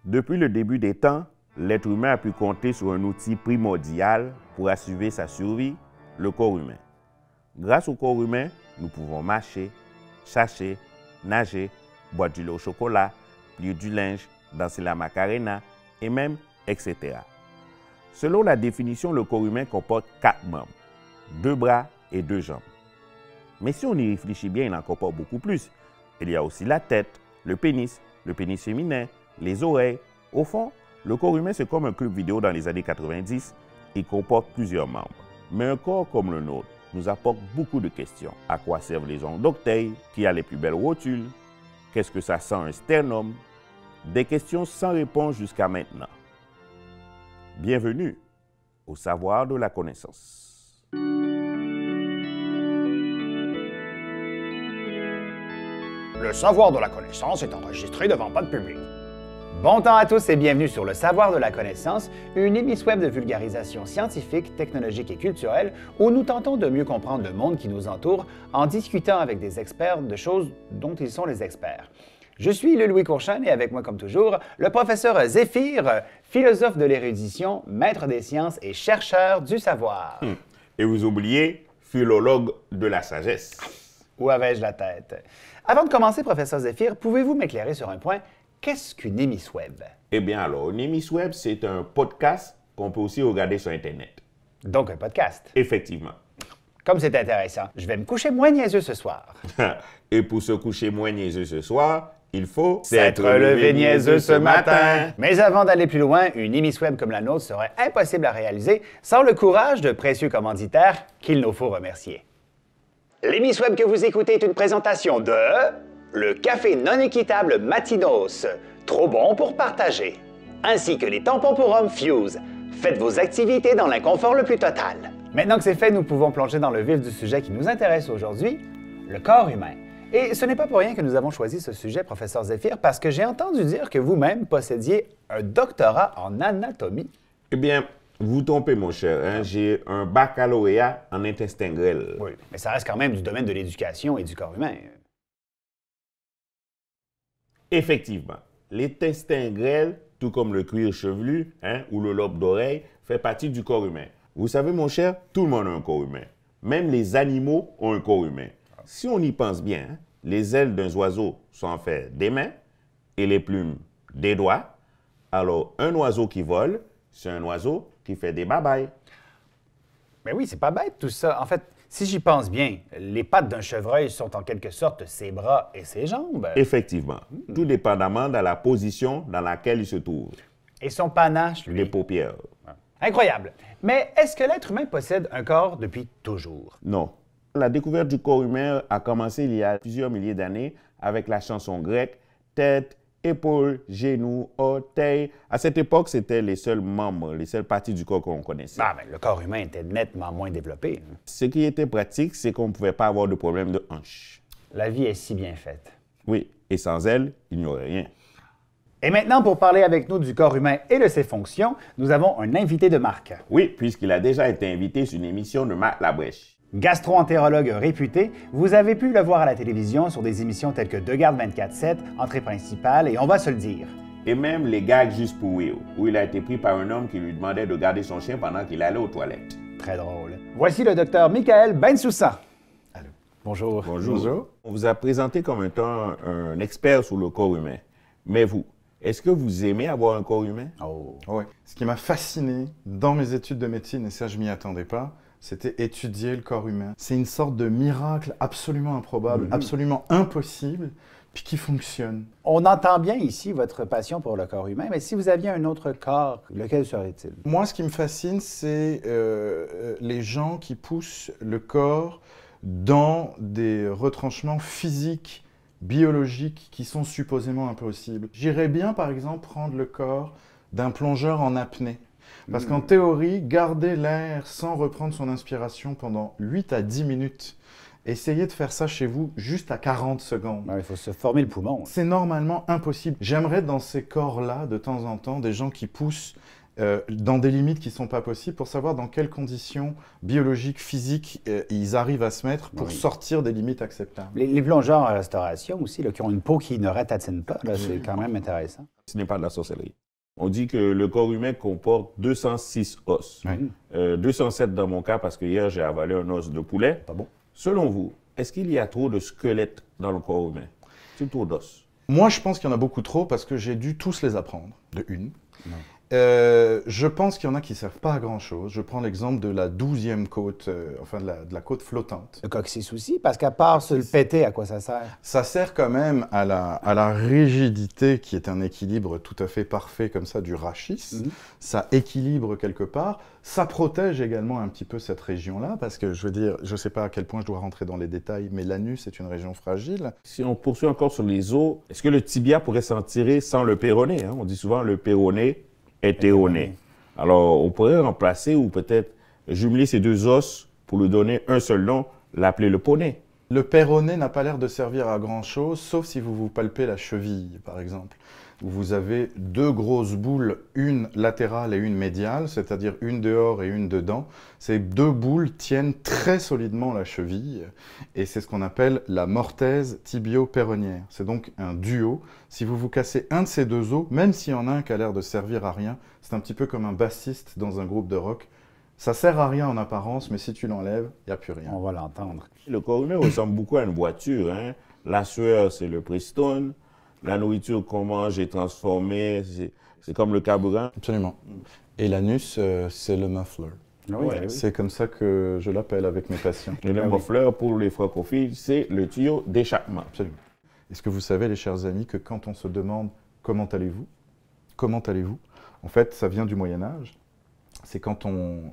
Depuis le début des temps, l'être humain a pu compter sur un outil primordial pour assurer sa survie, le corps humain. Grâce au corps humain, nous pouvons marcher, chasser, nager, boire du lait au chocolat, plier du linge, danser la macarena et même etc. Selon la définition, le corps humain comporte 4 membres, 2 bras et 2 jambes. Mais si on y réfléchit bien, il en comporte beaucoup plus. Il y a aussi la tête, le pénis féminin, les oreilles. Au fond, le corps humain, c'est comme un club vidéo dans les années 90. Il comporte plusieurs membres. Mais un corps comme le nôtre nous apporte beaucoup de questions. À quoi servent les ongles d'orteil? Qui a les plus belles rotules? Qu'est-ce que ça sent un sternum? Des questions sans réponse jusqu'à maintenant. Bienvenue au savoir de la connaissance. Le savoir de la connaissance est enregistré devant pas de public. Bon temps à tous et bienvenue sur Le savoir de la connaissance, une émission web de vulgarisation scientifique, technologique et culturelle où nous tentons de mieux comprendre le monde qui nous entoure en discutant avec des experts de choses dont ils sont les experts. Je suis le Louis Courchaine et avec moi, comme toujours, le professeur Zéphyr, philosophe de l'érudition, maître des sciences et chercheur du savoir. Et vous oubliez, philologue de la sagesse. Où avais-je la tête? Avant de commencer, professeur Zéphyr, pouvez-vous m'éclairer sur un point? Qu'est-ce qu'une émission web? Eh bien alors, une émission web, c'est un podcast qu'on peut aussi regarder sur Internet. Donc un podcast. Effectivement. Comme c'est intéressant, je vais me coucher moins niaiseux ce soir. Et pour se coucher moins niaiseux ce soir, il faut s'être levé niaiseux ce matin. Mais avant d'aller plus loin, une émission web comme la nôtre serait impossible à réaliser sans le courage de précieux commanditaires qu'il nous faut remercier. L'émission web que vous écoutez est une présentation de le café non équitable Matinos, trop bon pour partager, ainsi que les tampons pour hommes Fuse. Faites vos activités dans l'inconfort le plus total. Maintenant que c'est fait, nous pouvons plonger dans le vif du sujet qui nous intéresse aujourd'hui, le corps humain. Et ce n'est pas pour rien que nous avons choisi ce sujet, professeur Zéphyr, parce que j'ai entendu dire que vous-même possédiez un doctorat en anatomie. Eh bien, vous trompez, mon cher. Hein? J'ai un baccalauréat en intestin grêle. Oui, mais ça reste quand même du domaine de l'éducation et du corps humain. Effectivement, l'intestin grêle, tout comme le cuir chevelu ou le lobe d'oreille, fait partie du corps humain. Vous savez, mon cher, tout le monde a un corps humain. Même les animaux ont un corps humain. Si on y pense bien, les ailes d'un oiseau sont en fait des mains et les plumes des doigts. Alors, un oiseau qui vole, c'est un oiseau qui fait des babayes. Mais oui, c'est pas bête tout ça. En fait, si j'y pense bien, les pattes d'un chevreuil sont en quelque sorte ses bras et ses jambes. Effectivement, tout dépendamment de la position dans laquelle il se trouve. Et son panache, lui. Les paupières. Incroyable. Mais est-ce que l'être humain possède un corps depuis toujours? Non. La découverte du corps humain a commencé il y a plusieurs milliers d'années avec la chanson grecque tête, épaules, genoux, orteils. À cette époque, c'était les seuls membres, les seules parties du corps qu'on connaissait. Ah, mais le corps humain était nettement moins développé. Ce qui était pratique, c'est qu'on ne pouvait pas avoir de problème de hanche. La vie est si bien faite. Oui, et sans elle, il n'y aurait rien. Et maintenant, pour parler avec nous du corps humain et de ses fonctions, nous avons un invité de marque. Oui, puisqu'il a déjà été invité sur une émission de Marc Labrèche. Gastro-entérologue réputé, vous avez pu le voir à la télévision sur des émissions telles que De Garde 24/7, Entrée principale et On va se le dire. Et même les gags juste pour Will, où il a été pris par un homme qui lui demandait de garder son chien pendant qu'il allait aux toilettes. Très drôle. Voici le docteur Michael Bensoussan. Allô. Bonjour. Bonjour. On vous a présenté comme étant un expert sur le corps humain. Mais vous, est-ce que vous aimez avoir un corps humain? Oh. Oui. Ce qui m'a fasciné dans mes études de médecine, et ça je m'y attendais pas, c'était étudier le corps humain. C'est une sorte de miracle absolument improbable, absolument impossible, puis qui fonctionne. On entend bien ici votre passion pour le corps humain, mais si vous aviez un autre corps, lequel serait-il? Moi, ce qui me fascine, c'est les gens qui poussent le corps dans des retranchements physiques, biologiques, qui sont supposément impossibles. J'irais bien, par exemple, prendre le corps d'un plongeur en apnée. Parce qu'en théorie, garder l'air sans reprendre son inspiration pendant 8 à 10 minutes, essayez de faire ça chez vous juste à 40 secondes. Il faut se former le poumon. C'est normalement impossible. J'aimerais dans ces corps-là, de temps en temps, des gens qui poussent dans des limites qui ne sont pas possibles, pour savoir dans quelles conditions biologiques, physiques, ils arrivent à se mettre pour sortir des limites acceptables. Les plongeurs en restauration aussi, là, qui ont une peau qui ne ratatine pas, c'est quand même intéressant. Ce n'est pas de la sorcellerie. On dit que le corps humain comporte 206 os. 207 dans mon cas, parce que hier, j'ai avalé un os de poulet. Pas bon. Selon vous, est-ce qu'il y a trop de squelettes dans le corps humain? C'est trop d'os? Moi, je pense qu'il y en a beaucoup trop parce que j'ai dû tous les apprendre, de une. Je pense qu'il y en a qui ne servent pas à grand-chose. Je prends l'exemple de la 12e côte, enfin de la côte flottante. Le coccyx aussi, parce qu'à part se le péter, à quoi ça sert? Ça sert quand même à la rigidité qui est un équilibre tout à fait parfait comme ça du rachis. Ça équilibre quelque part. Ça protège également un petit peu cette région-là parce que, je veux dire, je ne sais pas à quel point je dois rentrer dans les détails, mais l'anus est une région fragile. Si on poursuit encore sur les os, est-ce que le tibia pourrait s'en tirer sans le péroné? On dit souvent le péroné hétéroné. Alors, on pourrait remplacer ou peut-être jumeler ces deux os pour lui donner un seul nom, l'appeler le poney. Le péroné n'a pas l'air de servir à grand-chose, sauf si vous vous palpez la cheville, par exemple, où vous avez deux grosses boules, une latérale et une médiale, c'est-à-dire une dehors et une dedans. Ces deux boules tiennent très solidement la cheville, et c'est ce qu'on appelle la mortaise tibio-péronnière. C'est donc un duo. Si vous vous cassez un de ces deux os, même s'il y en a un qui a l'air de servir à rien, c'est un petit peu comme un bassiste dans un groupe de rock. Ça sert à rien en apparence, mais si tu l'enlèves, il n'y a plus rien. On va l'entendre. Le corps humain ressemble beaucoup à une voiture. La sueur, c'est le Prestone. La nourriture qu'on mange est transformée, c'est comme le carburant. Absolument. Et l'anus, c'est le muffler. Oui, C'est comme ça que je l'appelle avec mes patients. Et le muffler, pour les francophiles, c'est le tuyau d'échappement. Absolument. Est-ce que vous savez, les chers amis, que quand on se demande « Comment allez-vous » en fait, ça vient du Moyen-Âge. C'est quand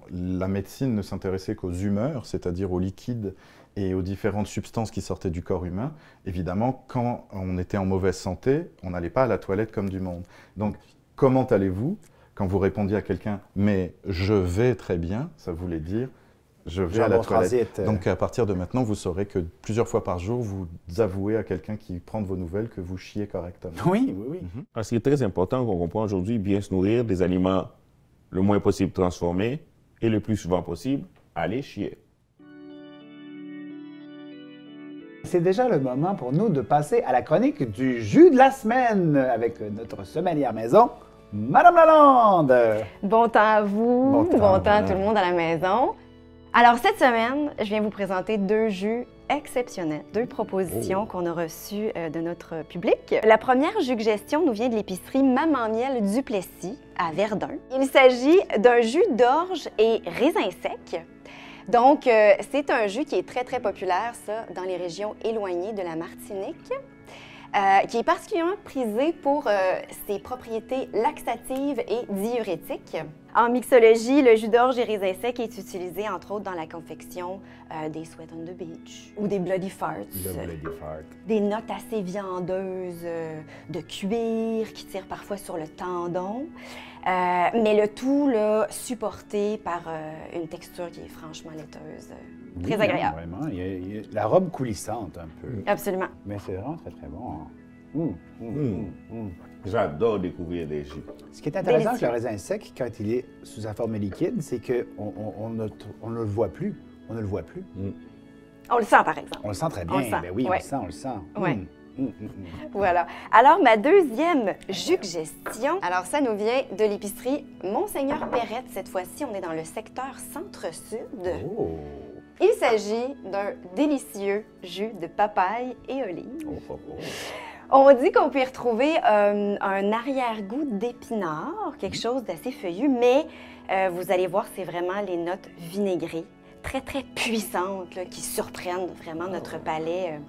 la médecine ne s'intéressait qu'aux humeurs, c'est-à-dire aux liquides et aux différentes substances qui sortaient du corps humain. Évidemment, quand on était en mauvaise santé, on n'allait pas à la toilette comme du monde. Donc, comment allez-vous? Quand vous répondiez à quelqu'un « mais je vais très bien », ça voulait dire « je vais à la toilette ». Donc, à partir de maintenant, vous saurez que plusieurs fois par jour, vous avouez à quelqu'un qui prend de vos nouvelles que vous chiez correctement. Oui. Parce qu'il est très important qu'on comprenne aujourd'hui, bien se nourrir des aliments le moins possible transformés et le plus souvent possible, aller chier. C'est déjà le moment pour nous de passer à la chronique du jus de la semaine avec notre sommelière maison, Madame Lalande. Bon temps à vous, bon temps à tout le monde à la maison. Alors cette semaine, je viens vous présenter deux jus exceptionnels, deux propositions qu'on a reçues de notre public. La première suggestion nous vient de l'épicerie Maman Miel Duplessis à Verdun. Il s'agit d'un jus d'orge et raisin sec. Donc, c'est un jus qui est très, très populaire, ça, dans les régions éloignées de la Martinique, qui est particulièrement prisé pour ses propriétés laxatives et diurétiques. En mixologie, le jus d'orge et raisin sec est utilisé, entre autres, dans la confection des Sweat on the Beach ou des Bloody Farts. Des notes assez viandeuses de cuir qui tirent parfois sur le tendon. Mais le tout là, supporté par une texture qui est franchement laiteuse, très agréable. Vraiment, il y a la robe coulissante un peu. Absolument. Mais c'est vraiment très, très bon. J'adore découvrir des jus. Ce qui est intéressant avec Délicieux. le raisin sec, quand il est sous sa forme liquide, c'est qu'on ne le voit plus. On ne le voit plus. On le sent, par exemple. On le sent très bien. On le sent. Ben oui, Ouais. on le sent. Ouais. Voilà. Alors, ma deuxième suggestion, alors ça nous vient de l'épicerie Monseigneur Perrette. Cette fois-ci, on est dans le secteur centre-sud. Oh. Il s'agit d'un délicieux jus de papaye et olive. On dit qu'on peut y retrouver un arrière-goût d'épinard, quelque chose d'assez feuillu, mais vous allez voir, c'est vraiment les notes vinaigrées, très, très puissantes, là, qui surprennent vraiment notre palais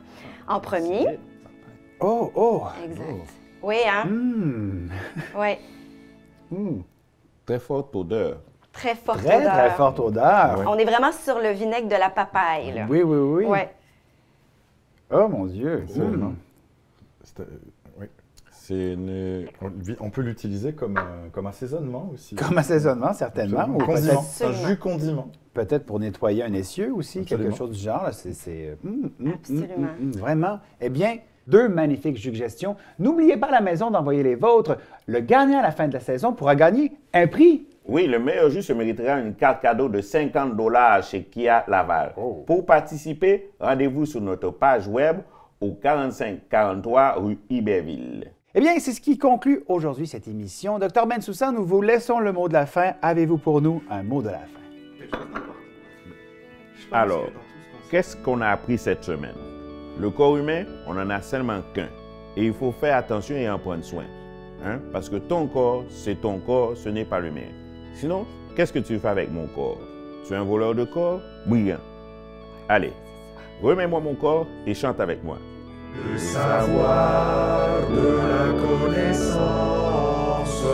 en premier. Exact. Oui, hein? Oui. Très forte odeur. Très forte Très, odeur. très forte odeur. On est vraiment sur le vinaigre de la papaye, là. Oui. Ouais. Oh mon Dieu. Absolument. Oui. C'est une... On peut l'utiliser comme assaisonnement aussi. Comme assaisonnement, certainement. Absolument. Ou Condiment. peut-être- C'est un jus condiment. peut-être pour nettoyer un essieu aussi, Absolument. quelque chose du genre. Là, c'est Absolument. Vraiment. Eh bien, 2 magnifiques suggestions. N'oubliez pas à la maison d'envoyer les vôtres. Le gagnant à la fin de la saison pourra gagner un prix. Oui, le meilleur jus se méritera une carte cadeau de 50 $ chez Kia Laval. Pour participer, rendez-vous sur notre page web au 4543 rue Iberville. Eh bien, c'est ce qui conclut aujourd'hui cette émission. Dr Bensoussan, nous vous laissons le mot de la fin. Avez-vous pour nous un mot de la fin? Alors, qu'est-ce qu'on a appris cette semaine? Le corps humain, on n'en a seulement qu'un. Et il faut faire attention et en prendre soin. Hein? Parce que ton corps, c'est ton corps, ce n'est pas le mien. Sinon, qu'est-ce que tu fais avec mon corps? Tu es un voleur de corps? Brillant. Allez, remets-moi mon corps et chante avec moi. Le savoir de la connaissance